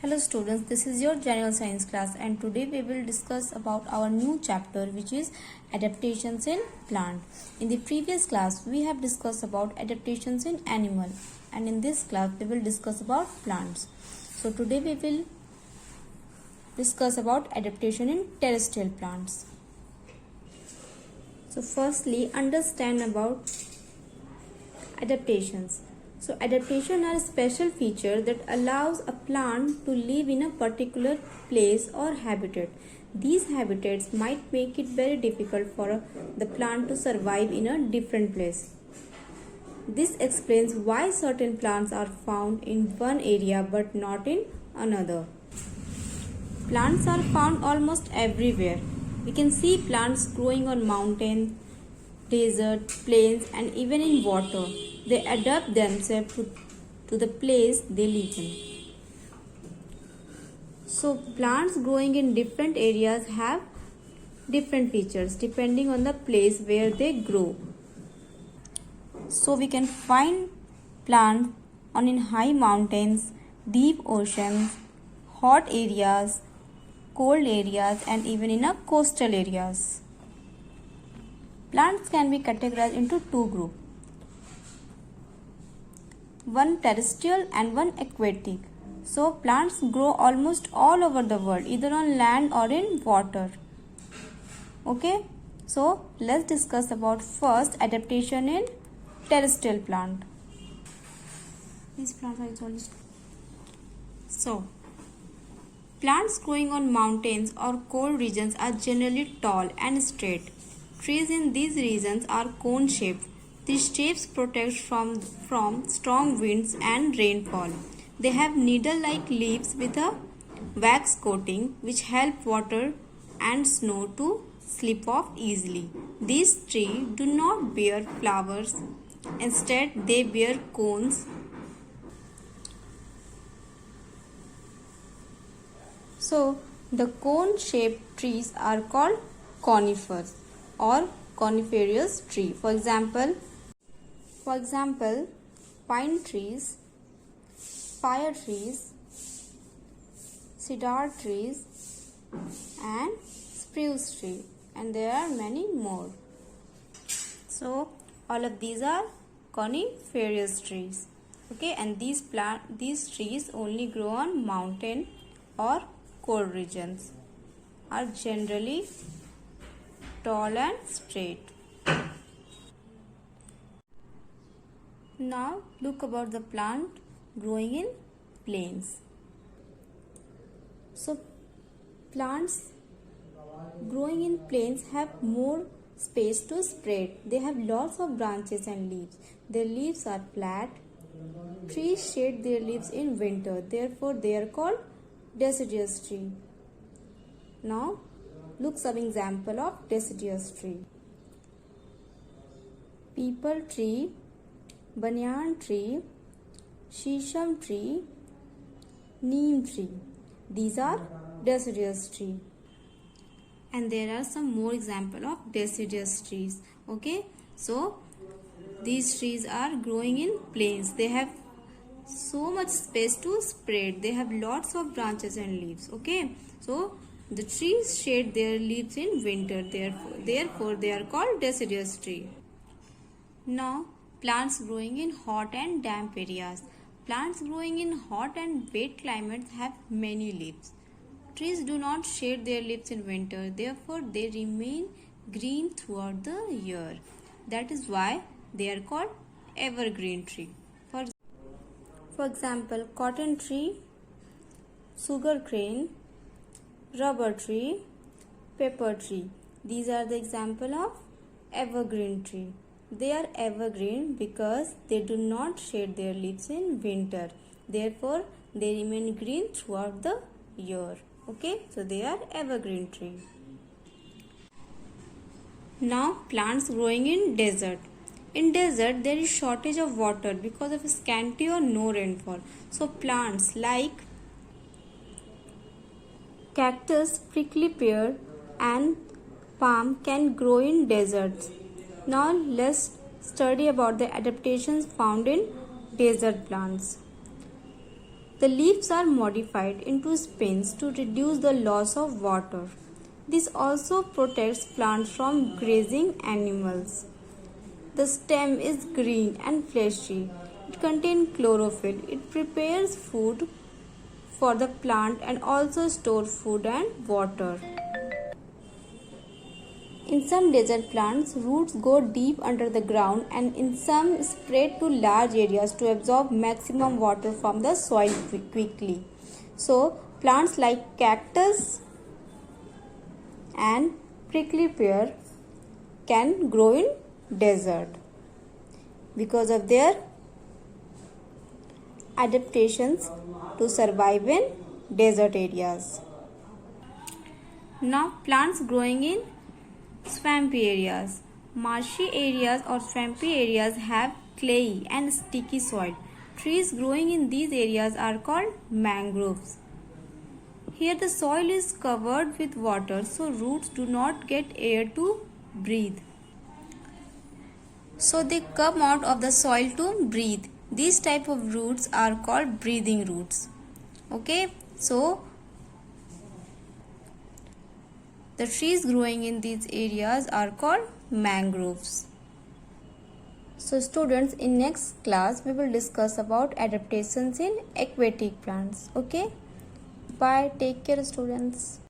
Hello students, this is your general science class and today we will discuss about our new chapter which is adaptations in plant. In the previous class we have discussed about adaptations in animal and in this class we will discuss about plants. So today we will discuss about adaptation in terrestrial plants. So firstly understand about adaptations. So adaptation are a special feature that allows a plant to live in a particular place or habitat. These habitats might make it very difficult for the plant to survive in a different place. This explains why certain plants are found in one area but not in another. Plants are found almost everywhere. We can see plants growing on mountains, desert, plains, and even in water. They adapt themselves to the place they live in. So plants growing in different areas have different features depending on the place where they grow. So we can find plants in high mountains, deep oceans, hot areas, cold areas, and even in a coastal areas. Plants can be categorized into two groups. One terrestrial and one aquatic. So plants grow almost all over the world, either on land or in water. Okay, so let's discuss about first adaptation in terrestrial plant. These plants are usually plants growing on mountains or cold regions are generally tall and straight. Trees in these regions are cone-shaped. These shapes protect from strong winds and rainfall. They have needle-like leaves with a wax coating which help water and snow to slip off easily. These trees do not bear flowers. Instead, they bear cones. So, the cone-shaped trees are called conifers or coniferous tree. For example, pine trees, fir trees, cedar trees, and spruce tree, and there are many more. So all of these are coniferous trees. Okay, and these trees only grow on mountain or cold regions, are generally tall and straight. Now look about the plant growing in plains. So plants growing in plains have more space to spread. They have lots of branches and leaves. Their leaves are flat. Trees shade their leaves in winter. Therefore they are called deciduous tree. Now look some example of deciduous tree. Peepal tree, banyan tree, shisham tree, neem tree. These are deciduous tree. And there are some more example of deciduous trees. Okay, so these trees are growing in plains. They have so much space to spread. They have lots of branches and leaves. Okay, so the trees shade their leaves in winter. Therefore they are called deciduous tree. Now plants growing in hot and damp areas. Plants growing in hot and wet climates have many leaves. Trees do not shade their leaves in winter. Therefore they remain green throughout the year. That is why they are called evergreen tree. For example, cotton tree, sugar cane, rubber tree, pepper tree. These are the example of evergreen tree. They are evergreen because they do not shade their leaves in winter. Therefore, they remain green throughout the year. Okay, so they are evergreen tree. Now plants growing in desert. In desert, there is shortage of water because of scanty or no rainfall. So plants like cactus, prickly pear, and palm can grow in deserts. Now let's study about the adaptations found in desert plants. The leaves are modified into spines to reduce the loss of water. This also protects plants from grazing animals. The stem is green and fleshy. It contains chlorophyll. It prepares food for the plant and also stores food and water. In some desert plants, roots go deep under the ground and in some spread to large areas to absorb maximum water from the soil quickly. So, plants like cactus and prickly pear can grow in desert because of their adaptations to survive in desert areas. Now, plants growing in swampy areas. Marshy areas or swampy areas have clayey and sticky soil. Trees growing in these areas are called mangroves. Here the soil is covered with water, so roots do not get air to breathe. So they come out of the soil to breathe. These type of roots are called breathing roots. Okay, so the trees growing in these areas are called mangroves. So students, in next class we will discuss about adaptations in aquatic plants. Okay, bye, take care students.